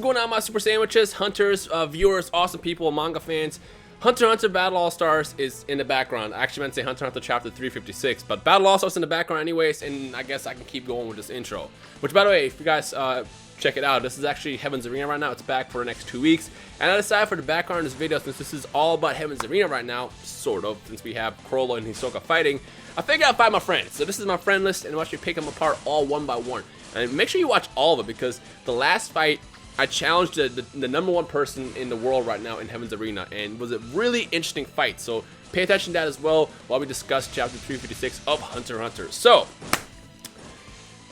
going on, my super sandwiches, hunters, viewers, awesome people, manga fans? Hunter x Hunter Battle All-Stars is in the background. I actually meant to say Hunter x Hunter chapter 356, but Battle All-Stars in the background anyways, and I guess I can keep going with this intro. Which, by the way, if you guys check it out, this is actually Heaven's Arena right now. It's back for the next 2 weeks, and I decided for the background of this video, since this is all about Heaven's Arena right now, sort of, since we have Chrollo and Hisoka fighting, I figured I'd find my friends. So this is my friend list, and I'm actually pick them apart all one by one. And make sure you watch all of it, because the last fight, I challenged the #1 person in the world right now in Heaven's Arena, and it was a really interesting fight. So pay attention to that as well while we discuss chapter 356 of Hunter x Hunter. So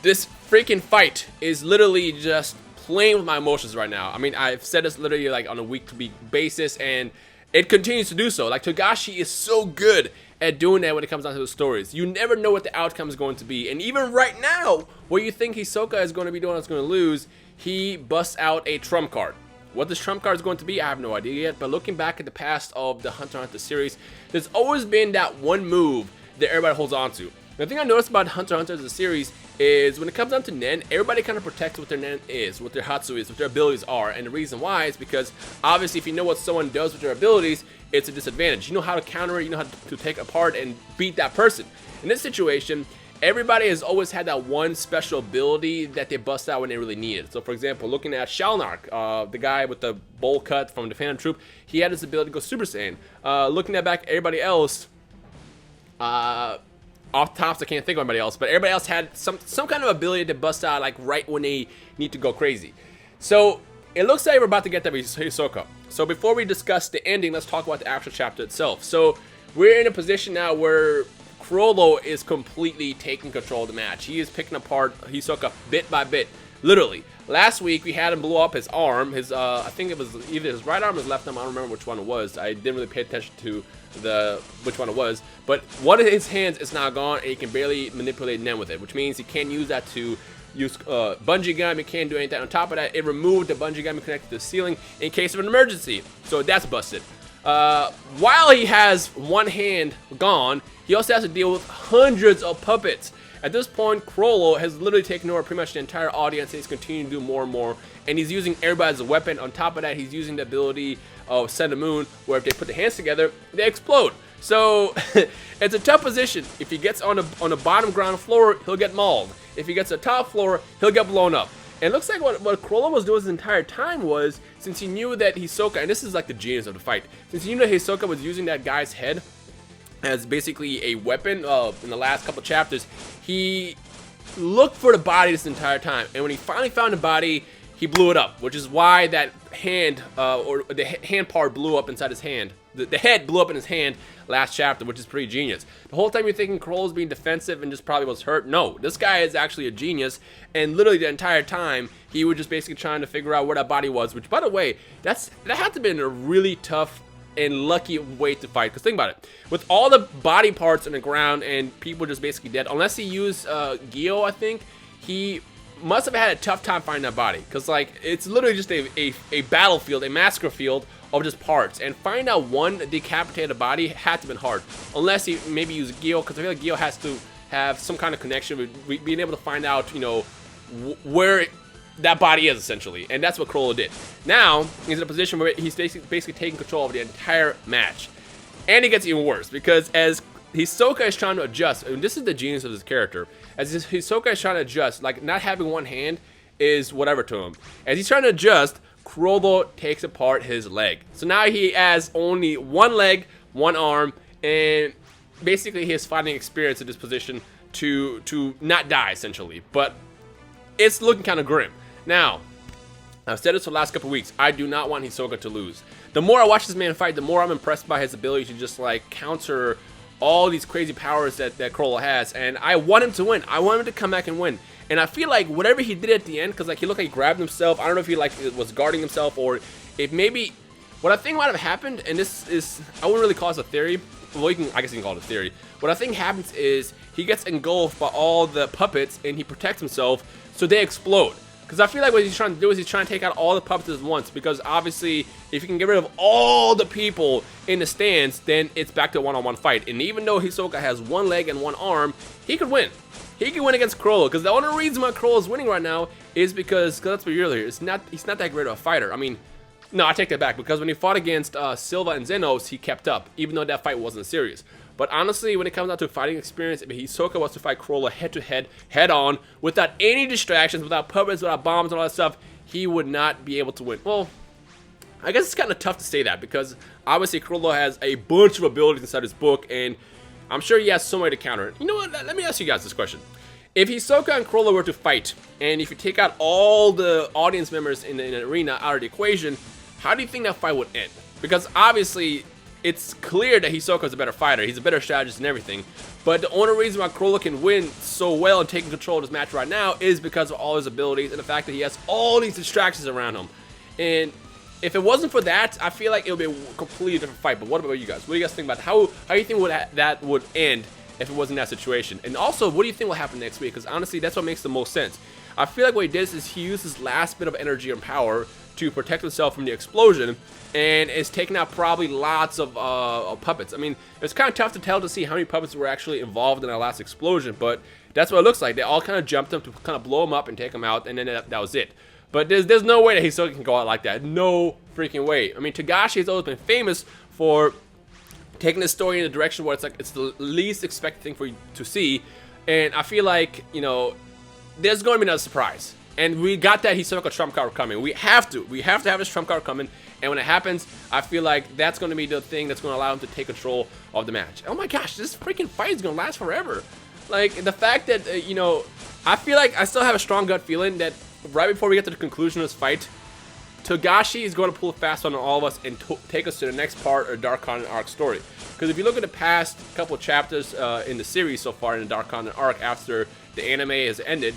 this freaking fight is literally just playing with my emotions right now. I mean, I've said this literally like on a week-to-week basis, and it continues to do so. Like, Togashi is so good at doing that when it comes down to the stories. You never know what the outcome is going to be, and even right now, where you think Hisoka is going to be doing is going to lose, he busts out a trump card. What this trump card is going to be, I have no idea yet, but looking back at the past of the Hunter x Hunter series, there's always been that one move that everybody holds on to. The thing I noticed about Hunter x Hunter as a series is when it comes down to Nen, everybody kind of protects what their Nen is, what their Hatsu is, what their abilities are, and the reason why is because obviously if you know what someone does with their abilities, it's a disadvantage. You know how to counter it, you know how to take it apart and beat that person. In this situation, everybody has always had that one special ability that they bust out when they really need it. So for example, looking at Shalnark, the guy with the bowl cut from the Phantom Troop, he had his ability to go Super Saiyan. Looking at back everybody else, off tops, I can't think of anybody else, but everybody else had some kind of ability to bust out like right when they need to go crazy. So it looks like we're about to get that with Hisoka. So before we discuss the ending, let's talk about the actual chapter itself. So we're in a position now where Chrollo is completely taking control of the match. He is picking apart Hisoka bit by bit, literally. Last week we had him blow up his arm, his I think it was either his right arm or his left arm. I don't remember which one it was. I didn't really pay attention to which one it was. But one of his hands is now gone, and he can barely manipulate Nen with it, which means he can't use that to use bungee gum. He can't do anything. On top of that, it removed the bungee gum connected to the ceiling in case of an emergency. So that's busted. While he has one hand gone, he also has to deal with hundreds of puppets. At this point, Chrollo has literally taken over pretty much the entire audience, and he's continuing to do more and more, and he's using everybody as a weapon. On top of that, he's using the ability of Send the Moon, where if they put their hands together, they explode. So it's a tough position. If he gets on the bottom ground floor, he'll get mauled. If he gets to the top floor, he'll get blown up. And it looks like what Chrollo was doing this entire time was, since he knew that Hisoka, and this is like the genius of the fight, since he knew that Hisoka was using that guy's head as basically a weapon in the last couple chapters, he looked for the body this entire time. And when he finally found the body, he blew it up, which is why that hand, or the hand part blew up inside his hand. The head blew up in his hand last chapter, which is pretty genius. The whole time you're thinking Chrollo's being defensive and just probably was hurt. No, this guy is actually a genius, and literally the entire time, he was just basically trying to figure out where that body was, which, by the way, that had to have been a really tough and lucky way to fight, because think about it. With all the body parts on the ground and people just basically dead, unless he used Gyo, I think, he must have had a tough time finding that body, because like it's literally just a battlefield, a massacre field of just parts, and finding out one decapitated body had to have been hard, unless he maybe used Gyo, because I feel like Gyo has to have some kind of connection with being able to find out, you know, where that body is, essentially, and that's what Chrollo did. Now he's in a position where he's basically taking control of the entire match, and it gets even worse, because as Hisoka is trying to adjust, and this is the genius of this character, as Hisoka is trying to adjust, like not having one hand is whatever to him. As he's trying to adjust, Chrollo takes apart his leg. So now he has only one leg, one arm, and basically he has fighting experience in this position to not die, essentially. But it's looking kind of grim. Now, I've said this for the last couple weeks, I do not want Hisoka to lose. The more I watch this man fight, the more I'm impressed by his ability to just like counter all these crazy powers that Chrollo has, and I want him to win. I want him to come back and win. And I feel like whatever he did at the end, because like he looked like he grabbed himself, I don't know if he like was guarding himself, or if maybe what I think might have happened, and this is, I wouldn't really call this a theory, well, I guess you can call it a theory. What I think happens is he gets engulfed by all the puppets and he protects himself, so they explode. Because I feel like what he's trying to do is he's trying to take out all the puppets at once, because obviously if you can get rid of all the people in the stands, then it's back to a one-on-one fight. And even though Hisoka has one leg and one arm, he could win. he can win against Chrollo, because the only reason why Chrollo is winning right now is because let's be real here, he's not that great of a fighter. I mean, no, I take that back, because when he fought against Silva and Zenos, he kept up, even though that fight wasn't serious. But honestly, when it comes down to fighting experience, if Hisoka was to fight Chrollo head-to-head, head-on, without any distractions, without puppets, without bombs and all that stuff, he would not be able to win. Well, I guess it's kind of tough to say that, because obviously Chrollo has a bunch of abilities inside his book, and I'm sure he has some way to counter it. You know what? Let me ask you guys this question. If Hisoka and Chrollo were to fight, and if you take out all the audience members in the arena out of the equation, how do you think that fight would end? Because obviously, it's clear that Hisoka is a better fighter. He's a better strategist and everything. But the only reason why Chrollo can win so well and taking control of this match right now is because of all his abilities and the fact that he has all these distractions around him. And if it wasn't for that, I feel like it would be a completely different fight. But what about you guys? What do you guys think about how do you think that would end if it wasn't that situation? And also, what do you think will happen next week? Because honestly, that's what makes the most sense. I feel like what he did is he used his last bit of energy and power to protect himself from the explosion, and is taking out probably lots of puppets. I mean, it's kind of tough to tell to see how many puppets were actually involved in that last explosion, but that's what it looks like. They all kind of jumped him to kind of blow him up and take him out, and then that was it. But there's no way that Hisoka can go out like that. No freaking way. I mean, Togashi has always been famous for taking the story in a direction where it's the least expected thing for you to see, and I feel like, you know, there's going to be another surprise. And we got that Hisoka trump card coming. We have to have this trump card coming. And when it happens, I feel like that's going to be the thing that's going to allow him to take control of the match. Oh my gosh, this freaking fight is going to last forever. Like, the fact that, you know, I feel like I still have a strong gut feeling that right before we get to the conclusion of this fight, Togashi is going to pull a fast one on all of us and take us to the next part of Dark Continent arc story. Because if you look at the past couple of chapters in the series so far in the Dark Continent arc after the anime has ended,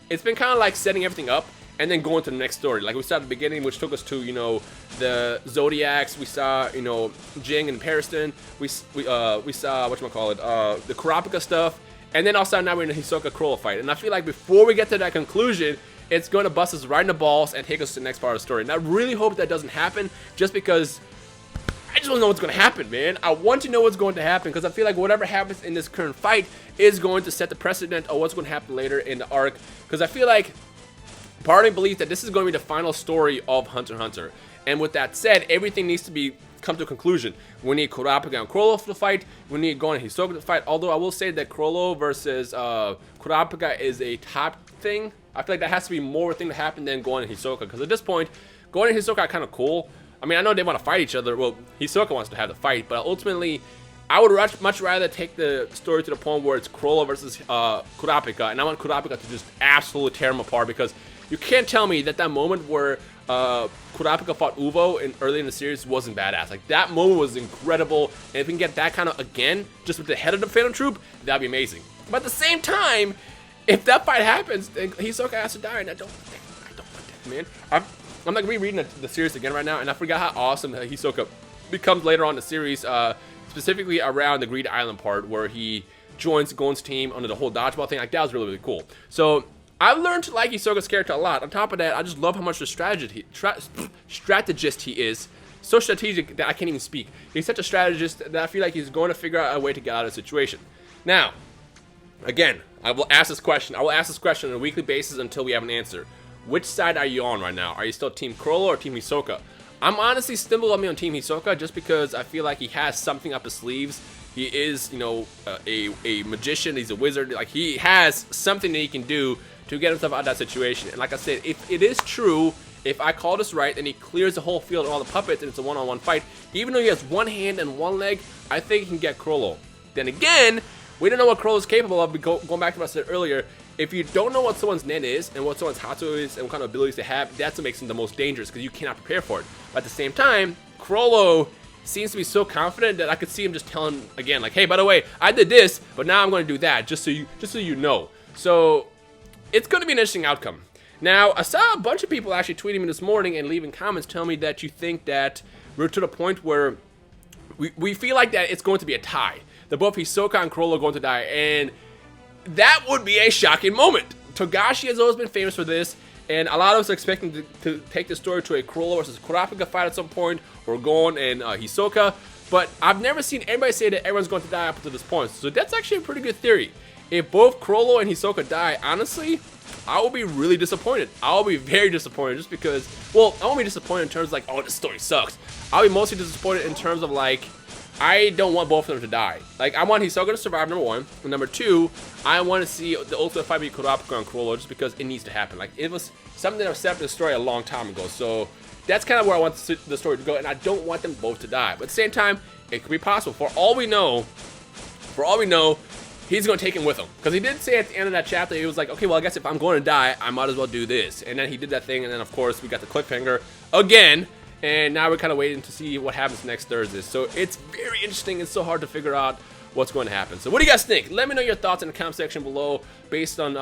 it's been kind of like setting everything up and then going to the next story. Like we saw at the beginning, which took us to, you know, the Zodiacs. We saw, you know, Jing and Pariston. We saw, whatchamacallit, the Kurapika stuff. And then also now we're in the Hisoka Chrollo fight. And I feel like before we get to that conclusion, it's going to bust us right in the balls and take us to the next part of the story. And I really hope that doesn't happen, just because I just want to know what's going to happen, man. I want to know what's going to happen, because I feel like whatever happens in this current fight is going to set the precedent of what's going to happen later in the arc. Because I feel like part of me believes that this is going to be the final story of Hunter x Hunter. And with that said, everything needs to come to a conclusion. We need Kurapika and Chrollo for the fight. We need Gon and Hisoka to fight. Although I will say that Chrollo versus Kurapika is a top thing. I feel like that has to be more of a thing to happen than Gon and Hisoka. Because at this point, Gon and Hisoka are kind of cool. I mean, I know they want to fight each other. Well, Hisoka wants to have the fight, but ultimately, I would much rather take the story to the point where it's Chrollo versus Kurapika, and I want Kurapika to just absolutely tear him apart, because you can't tell me that moment where Kurapika fought Uvo early in the series wasn't badass. Like, that moment was incredible, and if we can get that kind of again, just with the head of the Phantom Troop, that'd be amazing. But at the same time, if that fight happens, then Hisoka has to die, and I don't want that, man. I'm like rereading the series again right now, and I forgot how awesome Hisoka becomes later on in the series, specifically around the Greed Island part where he joins Gon's team under the whole dodgeball thing. Like, that was really, really cool. So I've learned to like Hisoka's character a lot. On top of that, I just love how much the strategist he is. So strategic that I can't even speak. He's such a strategist that I feel like he's going to figure out a way to get out of the situation. Now, again, I will ask this question on a weekly basis until we have an answer. Which side are you on right now? Are you still Team Chrollo or Team Hisoka? I'm honestly still going to be on Team Hisoka, just because I feel like he has something up his sleeves. He is, you know, a magician. He's a wizard. Like, he has something that he can do to get himself out of that situation. And like I said, if it is true, if I call this right, and he clears the whole field of all the puppets and it's a one-on-one fight, even though he has one hand and one leg, I think he can get Chrollo. Then again, we don't know what Chrollo is capable of. Going back to what I said earlier, if you don't know what someone's Nen is and what someone's Hatsu is and what kind of abilities they have, that's what makes them the most dangerous, because you cannot prepare for it. But at the same time, Chrollo seems to be so confident that I could see him just telling again, like, hey, by the way, I did this, but now I'm going to do that, just so you know. So it's going to be an interesting outcome. Now, I saw a bunch of people actually tweeting me this morning and leaving comments telling me that you think that we're to the point where we feel like that it's going to be a tie. That both Hisoka and Chrollo are going to die, and that would be a shocking moment. Togashi has always been famous for this, and a lot of us are expecting to take the story to a Chrollo versus Kurapika fight at some point, or Gon and Hisoka, but I've never seen anybody say that everyone's going to die up to this point, so that's actually a pretty good theory. if both Chrollo and Hisoka die, honestly, I will be really disappointed. I'll be very disappointed just because, well, I won't be disappointed in terms of like, oh, this story sucks. I'll be mostly disappointed in terms of like, I don't want both of them to die. Like, I want Hisoka to survive, number one. And number two, I want to see the ultimate fight between Kurapika and Chrollo just because it needs to happen. Like, it was something that was set up in the story a long time ago. So that's kind of where I want the story to go, and I don't want them both to die. But at the same time, it could be possible. For all we know, he's going to take him with him. Because he did say at the end of that chapter, he was like, okay, well, I guess if I'm going to die, I might as well do this. And then he did that thing, and then, of course, we got the cliffhanger again. And now we're kind of waiting to see what happens next Thursday. So it's very interesting and so hard to figure out what's going to happen. So what do you guys think? Let me know your thoughts in the comment section below based on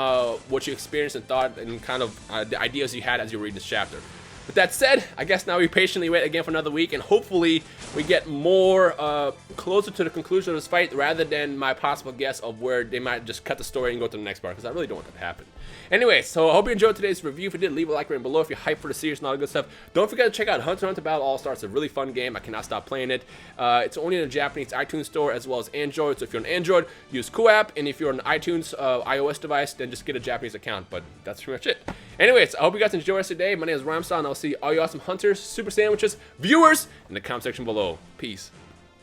what you experienced and thought and kind of the ideas you had as you read this chapter. With that said, I guess now we patiently wait again for another week, and hopefully we get more closer to the conclusion of this fight rather than my possible guess of where they might just cut the story and go to the next part, because I really don't want that to happen. Anyway, so I hope you enjoyed today's review. If you did, leave a like right below if you're hyped for the series and all that good stuff. Don't forget to check out Hunter Battle All-Star. It's a really fun game. I cannot stop playing it. It's only in the Japanese iTunes store as well as Android. So if you're on Android, use QApp. And if you're on an iTunes iOS device, then just get a Japanese account. But that's pretty much it. Anyways, I hope you guys enjoy the rest of the day. My name is Rhymestyle, and I'll see all you awesome hunters, super sandwiches, viewers in the comment section below. Peace.